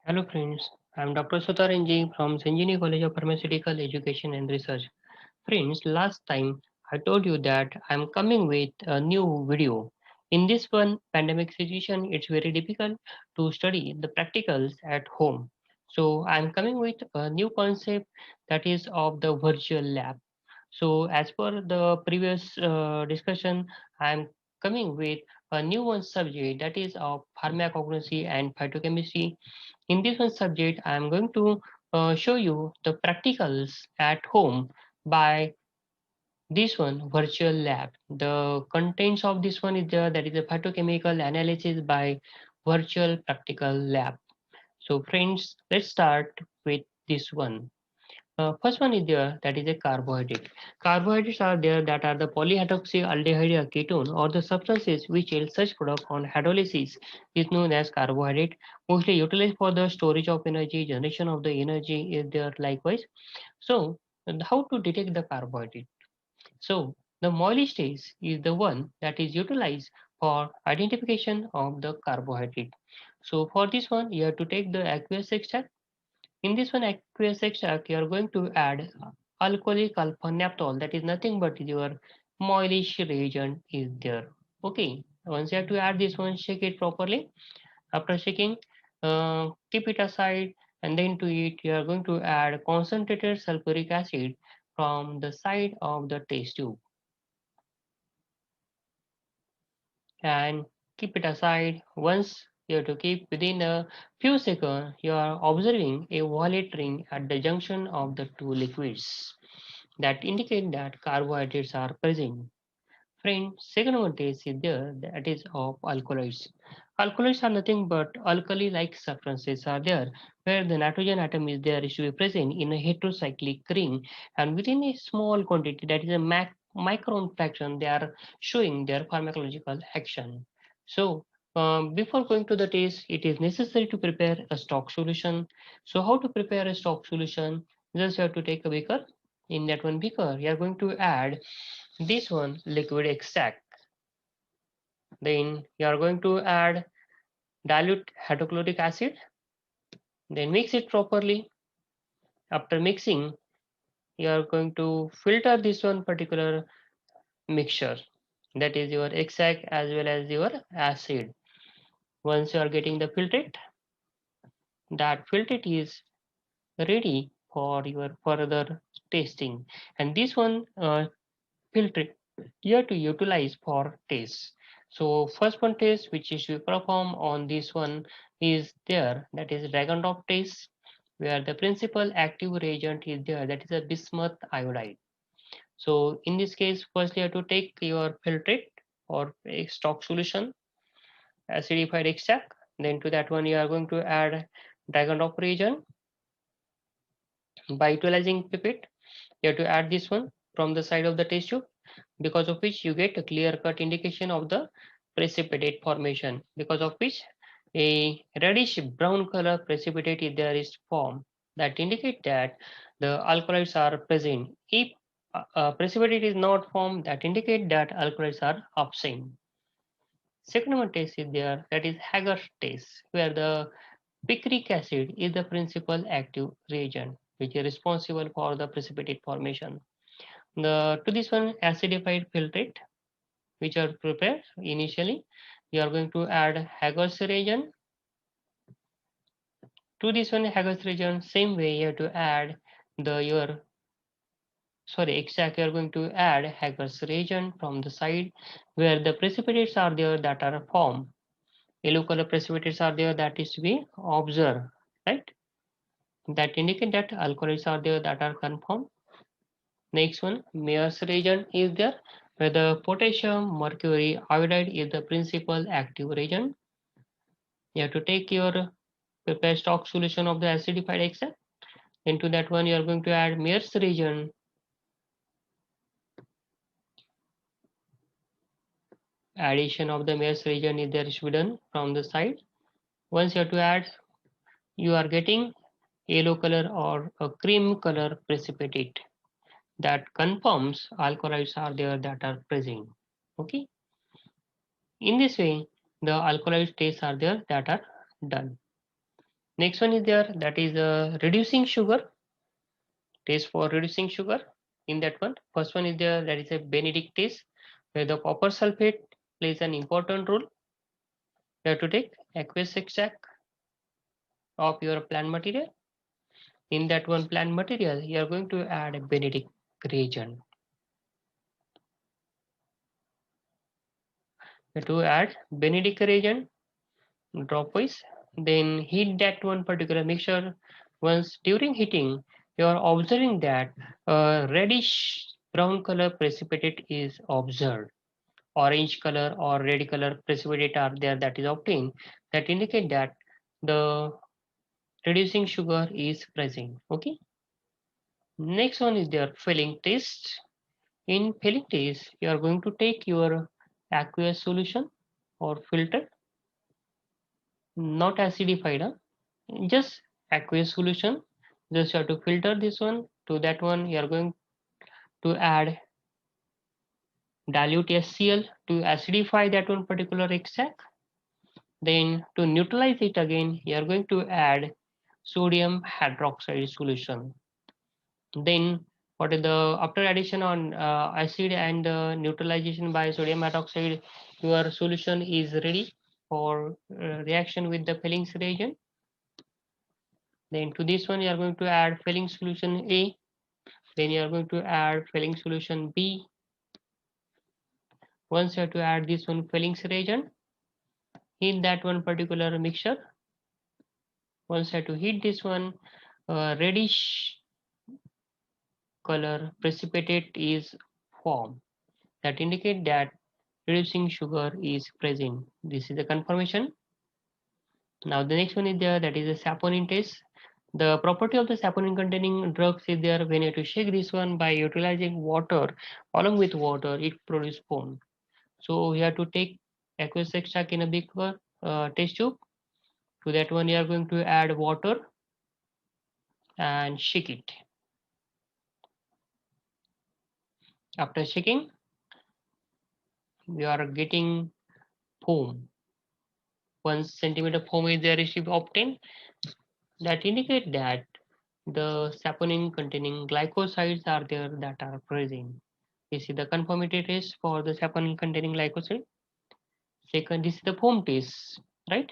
Hello friends, I am Dr. Sutar NG from Sanjini College of Pharmaceutical Education and Research. Friends, last time I told you that I am coming with a new video. In this one pandemic situation, it's very difficult to study the practicals at home. So I am coming with a new concept that is of the virtual lab. So as per the previous discussion, I am coming with a new one subject that is of pharmacognosy and phytochemistry. In this one subject, I am going to show you the practicals at home by this one virtual lab. The contents of this one is there, that is a phytochemical analysis by virtual practical lab. So friends, let's start with this one. First one is there, that is a carbohydrate. Carbohydrates are there that are the polyhydroxyaldehyde ketone or the substances which yield such product on hydrolysis is known as carbohydrate. Mostly utilized for the storage of energy, generation of the energy is there likewise. So how to detect the carbohydrate? So the Moyle test is the one that is utilized for identification of the carbohydrate. So for this one, you have to take the aqueous extract. In this one aqueous extract, you are going to add alcoholic alpha naphtol. That is nothing but your Moylish reagent is there. Okay. Once you have to add this one, shake it properly. After shaking, keep it aside, and then to it you are going to add concentrated sulfuric acid from the side of the test tube and keep it aside. Once you have to keep within a few seconds, you are observing a violet ring at the junction of the two liquids that indicate that carbohydrates are present. Friend, second one is there, that is of alkaloids. Alkaloids are nothing but alkali-like substances are there, where the nitrogen atom is there is to be present in a heterocyclic ring, and within a small quantity, that is a micron fraction, they are showing their pharmacological action. So, before going to the test, it is necessary to prepare a stock solution. So, how to prepare a stock solution? Just you have to take a beaker. In that one beaker, you are going to add this one liquid extract. Then you are going to add dilute hydrochloric acid. Then mix it properly. After mixing, you are going to filter this one particular mixture. That is your extract as well as your acid. Once you are getting the filtrate, that filtrate is ready for your further tasting. And this one filtrate you have to utilize for taste. So first one test which is to perform on this one is there, that is drag and drop test, where the principal active reagent is there, that is a bismuth iodide. So in this case, first you have to take your filtrate or a stock solution, acidified extract. Then to that one you are going to add drag and drop reagent by utilizing pipette. You have to add this one from the side of the test tube, because of which you get a clear cut indication of the precipitate formation, because of which a reddish brown color precipitate is there is formed, that indicate that the alkaloids are present. If precipitate is not formed, that indicate that alkaloids are absent. Second one test is there, that is Hager test, where the picric acid is the principal active reagent which is responsible for the precipitate formation. To this one acidified filtrate which are prepared initially, you are going to add Hager's reagent. To this one Hager's reagent, same way you have to add the your sorry extract. You are going to add Hager's reagent from the side where the precipitates are there that are formed. Yellow color precipitates are there that is to be observed, right? That indicate that alkaloids are there that are confirmed. Next one, Mayer's reagent is there, where the potassium mercury iodide is the principal active reagent. You have to take your prepare stock solution of the acidified extract. Into that one, you are going to add Mayer's reagent. Addition of the Mayer's reagent is there should be done from the side. Once you have to add, you are getting yellow color or a cream color precipitate that confirms alkaloids are there that are present. Okay. In this way, the alkaloid tests are there that are done. Next one is there, that is reducing sugar. Test for reducing sugar. In that one, first one is there, that is a Benedict test, where the copper sulfate plays an important role. You have to take aqueous extract of your plant material. In that one plant material, you are going to add a Benedict reagent. You have to add Benedict reagent dropwise, then heat that one particular mixture. Once during heating, you are observing that a reddish brown color precipitate is observed. Orange color or red color precipitate are there that is obtained, that indicate that the reducing sugar is present. Okay. Next one is their filling test. In filling test, you are going to take your aqueous solution or filter, not acidified, just aqueous solution. Just you have to filter this one. To that one, you are going to add dilute HCl to acidify that one particular extract. Then to neutralize it again, you are going to add sodium hydroxide solution. Then what is the after addition on acid and neutralization by sodium hydroxide, your solution is ready for reaction with the fillings reagent. Then to this one you are going to add filling solution A. Then you are going to add filling solution B. Once you have to add this one fillings reagent in that one particular mixture. Once you have to heat this one, reddish color precipitate is formed, that indicate that reducing sugar is present. This is a confirmation. Now the next one is there, that is a saponin test. The property of the saponin containing drugs is there, when you have to shake this one by utilizing water, along with water it produces foam. So you have to take aqueous extract in a big test tube. To that one you are going to add water and shake it. After shaking, we are getting foam. 1 centimeter foam is there is obtained, that indicate that the saponin containing glycosides are there that are present. This is the conformity test for the saponin containing glycoside. Second, this is the foam test, right?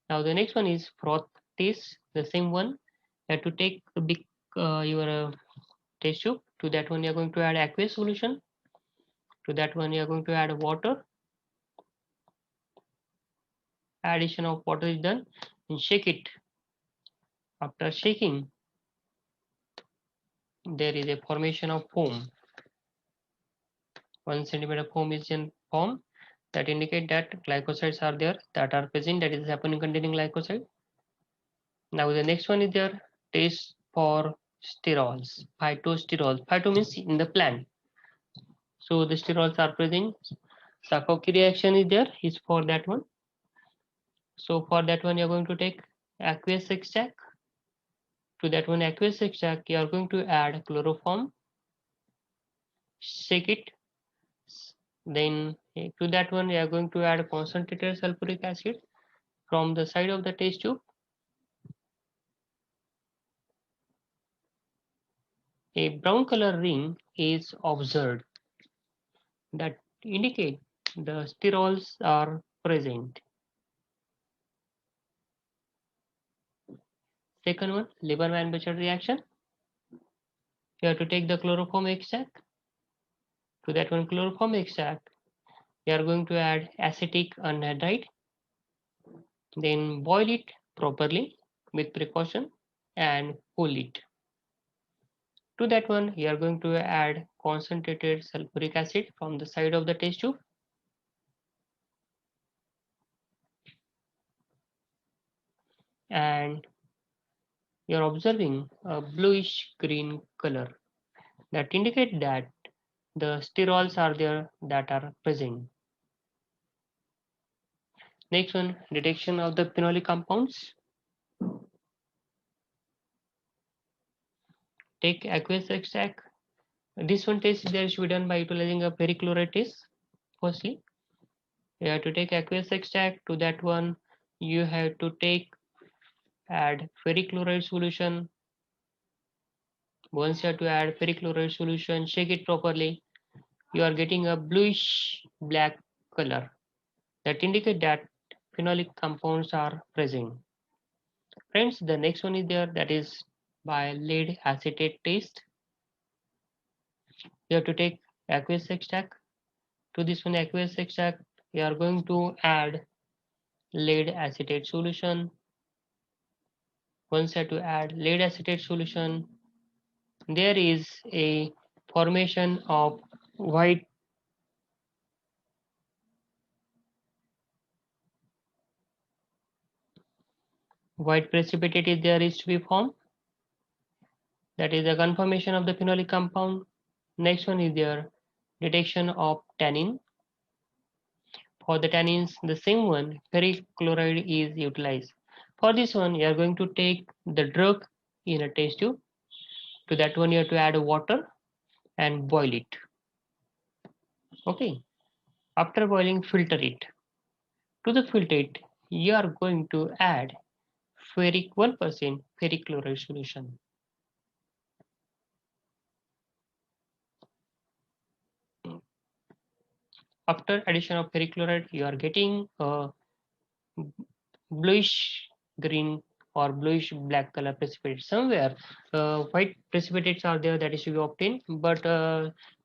Now the next one is froth test, the same one. You have to take a big your test tube. To that one you are going to add aqueous solution. To that one you are going to add water. Addition of water is done and shake it. After shaking, there is a formation of foam. 1 centimeter foam is in form, that indicate that glycosides are there that are present, that is saponin containing glycoside. Now the next one is there, test for sterols, phytosterols. Phyto means in the plant. So the sterols are present. Sakauki reaction is there, is for that one. So for that one you are going to take aqueous extract. To that one aqueous extract you are going to add chloroform, shake it. Then to that one you are going to add concentrated sulfuric acid from the side of the test tube. A brown color ring is observed, that indicate the sterols are present. Second one, Lieberman-Bechet reaction. You have to take the chloroform extract. To that one chloroform extract, you are going to add acetic anhydride. Then boil it properly with precaution and cool it. To that one, you are going to add concentrated sulfuric acid from the side of the test tube. And you're observing a bluish green color, that indicate that the sterols are there that are present. Next one, detection of the phenolic compounds. Take aqueous extract. This one test there should be done by utilizing a perchlorate test. Firstly, you have to take aqueous extract. To that one, you have to take add ferric chloride solution. Once you have to add ferric chloride solution, shake it properly. You are getting a bluish black color that indicate that phenolic compounds are present. Friends, the next one is there, that is by lead acetate test. You have to take aqueous extract. To this one aqueous extract, you are going to add lead acetate solution. Once you have to add lead acetate solution, there is a formation of white precipitate is there is to be formed. That is the conformation of the phenolic compound. Next one is their detection of tannin. For the tannins, the same one, ferric chloride is utilized. For this one, you are going to take the drug in a test tube. To that one, you have to add water and boil it. Okay. After boiling, filter it. To the filtrate, you are going to add ferric 1% ferric chloride solution. After addition of ferric chloride, you are getting a bluish green or bluish black color precipitate. Somewhere white precipitates are there that is to be obtained, but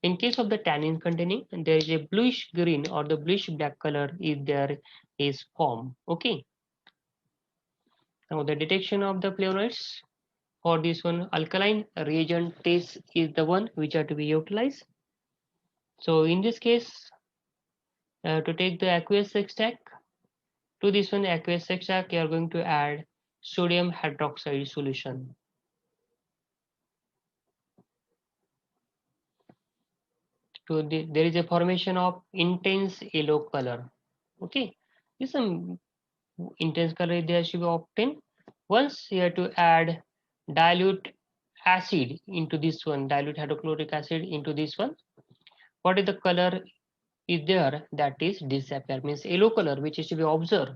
in case of the tannin containing, there is a bluish green or the bluish black color is there is formed. Okay. Now the detection of the flavonoids, for this one alkaline reagent test is the one which are to be utilized. So in this case, to take the aqueous extract, to this one aqueous extract, you are going to add sodium hydroxide solution. There is a formation of intense yellow color. Okay, this some intense color there should be obtained. Once you have to add dilute acid into this one, dilute hydrochloric acid into this one. What is the color is there that is disappear, means yellow color which is to be observed,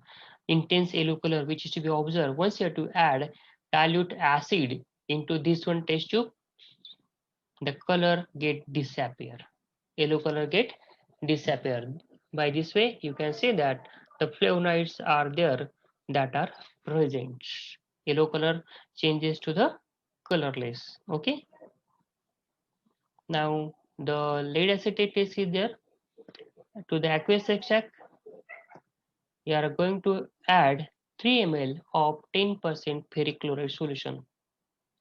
intense yellow color which is to be observed. Once you have to add dilute acid into this one test tube, the color get disappear, yellow color get disappear. By this way you can say that the flavonoids are there that are present. Yellow color changes to the colorless. Okay, now the lead acetate test is there. To the aqueous extract, you are going to add 3 ml of 10% ferric chloride solution.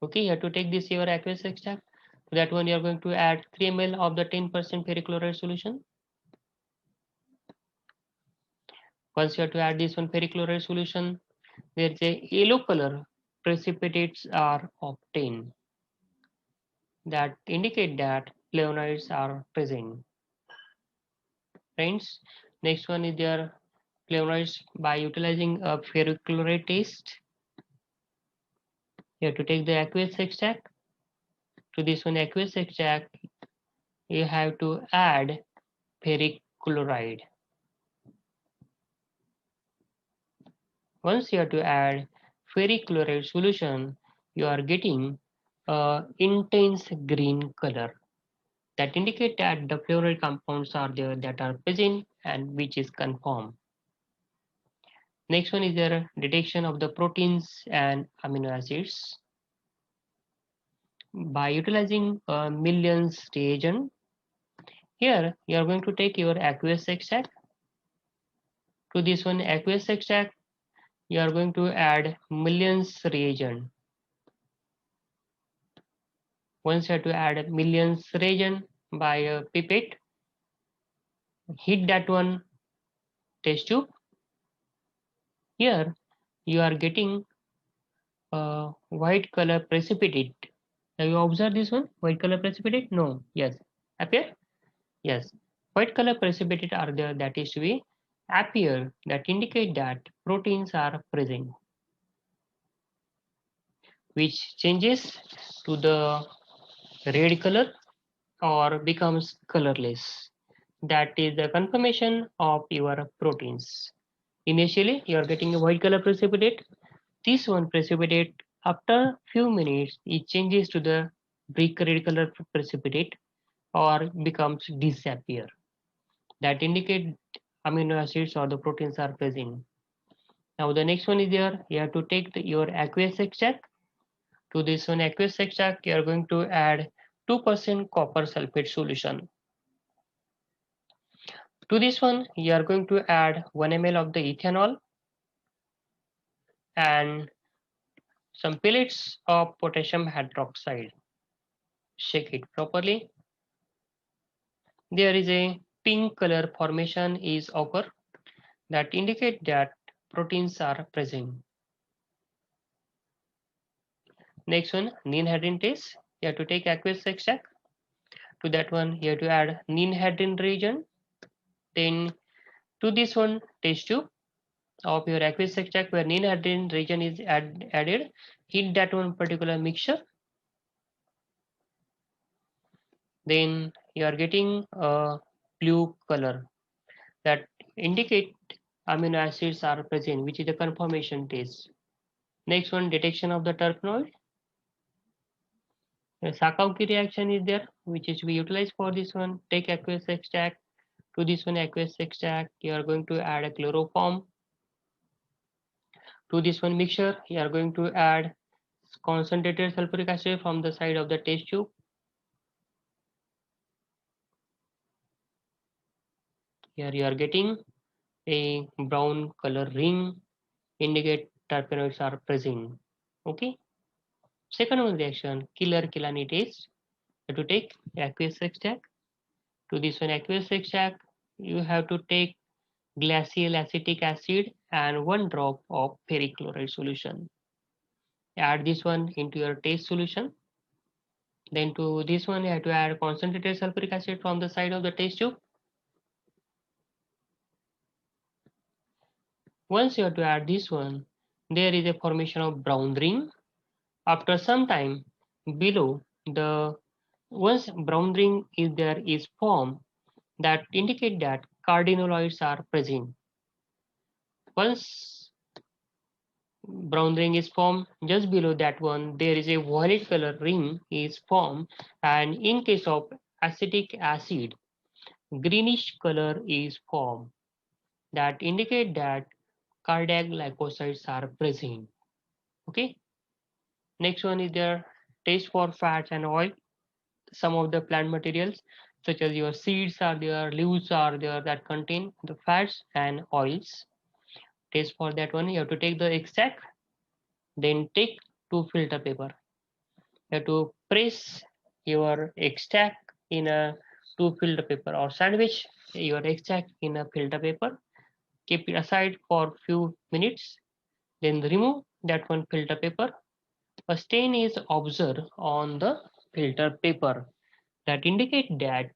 Okay, you have to take this your aqueous extract. To that one, you are going to add 3 ml of the 10% ferric chloride solution. Once you have to add this one ferric chloride solution, there is a yellow color precipitates are obtained that indicate that flavonoids are present. Friends, next one is their flavonoids by utilizing a ferric chloride test. You have to take the aqueous extract. To this one aqueous extract, you have to add ferric chloride. Once you have to add ferric chloride solution, you are getting a intense green color that indicate that the fluoride compounds are there that are present and which is confirmed. Next one is their detection of the proteins and amino acids. By utilizing a millions reagent, here you are going to take your aqueous extract. To this one aqueous extract, you are going to add millions reagent. Once you have to add millions reagent by a pipette, heat that one test tube. Here you are getting a white color precipitate. Have you observed this one? White color precipitate? No. Yes. Appear? Yes. White color precipitate are there that is to be appear that indicate that proteins are present, which changes to the red color or becomes colorless. That is the confirmation of your proteins. Initially, you are getting a white color precipitate. This one precipitate after few minutes it changes to the brick red color precipitate or becomes disappear. That indicate amino acids or the proteins are present. Now the next one is there. You have to take your aqueous extract. To this one aqueous extract, you are going to add 2% copper sulfate solution. To this one, you are going to add 1 ml of the ethanol and some pellets of potassium hydroxide. Shake it properly. There is a pink color formation is occur that indicate that proteins are present. Next one, ninhydrin test. You have to take aqueous extract. To that one, you have to add ninhydrin reagent. Then to this one, test tube of your aqueous extract where ninhydrin reagent is added. Heat that one particular mixture. Then you are getting a blue color that indicate amino acids are present, which is the confirmation test. Next one, detection of the terpenoid. A Sakauki reaction is there, which is we utilize for this one. Take aqueous extract. To this one aqueous extract, you are going to add a chloroform. To this one mixture, you are going to add concentrated sulfuric acid from the side of the test tube. Here you are getting a brown color ring, indicate terpenoids are present. Okay. Second one reaction, killer kelanidase. You have to take aqueous extract. To this one aqueous extract, you have to take glacial acetic acid and 1 drop of ferric chloride solution. Add this one into your test solution. Then to this one you have to add concentrated sulfuric acid from the side of the test tube. Once you have to add this one, there is a formation of brown ring. After some time below the once brown ring is there is formed that indicate that cardinoloids are present. Once brown ring is formed, just below that one there is a violet color ring is formed, and in case of acetic acid greenish color is formed that indicate that cardiac glycosides are present. Okay. Next one is there taste for fats and oil. Some of the plant materials such as your seeds are there, leaves are there that contain the fats and oils. Taste for that one, you have to take the extract, then take 2 filter paper. You have to press your extract in a 2 filter paper or sandwich your extract in a filter paper. Keep it aside for few minutes. Then remove that one filter paper. A stain is observed on the filter paper that indicate that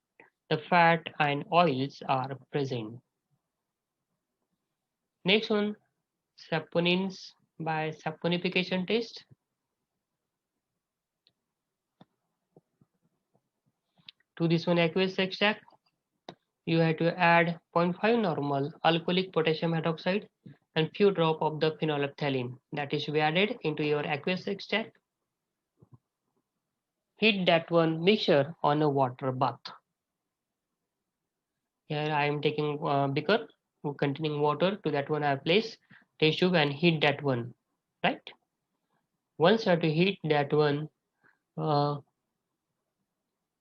the fat and oils are present. Next one, saponins by saponification test. To this one aqueous extract, you have to add zero point 0.5 normal alcoholic potassium hydroxide and few drop of the phenolphthalein that is to be added into your aqueous extract. Heat that one mixture on a water bath. Here I am taking a beaker containing water. To that one I place test tube and heat that one. Right. Once you have to heat that one, uh,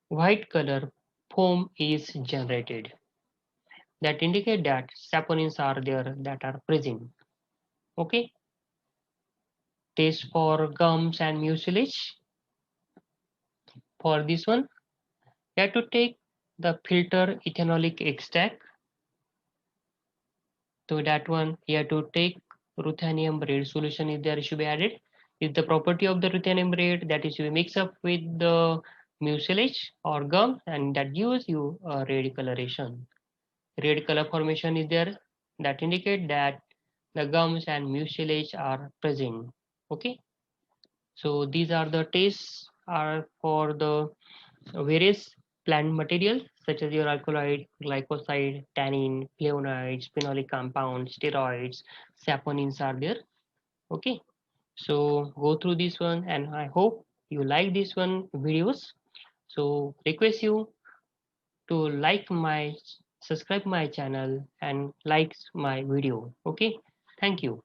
white color foam is generated that indicate that saponins are there that are present. Okay. Taste for gums and mucilage. For this one, you have to take the filter ethanolic extract. To that one, you have to take ruthenium red solution is there should be added. Is the property of the ruthenium red that is to be mixed up with the mucilage or gum and that gives you a red coloration. Red color formation is there that indicate that the gums and mucilage are present. Okay. So these are the tests are for the various plant materials such as your alkaloid, glycoside, tannin, flavonoids, phenolic compounds, steroids, saponins are there. Okay. So go through this one, and I hope you like this one videos. So request you to subscribe my channel and like my video. Okay, thank you.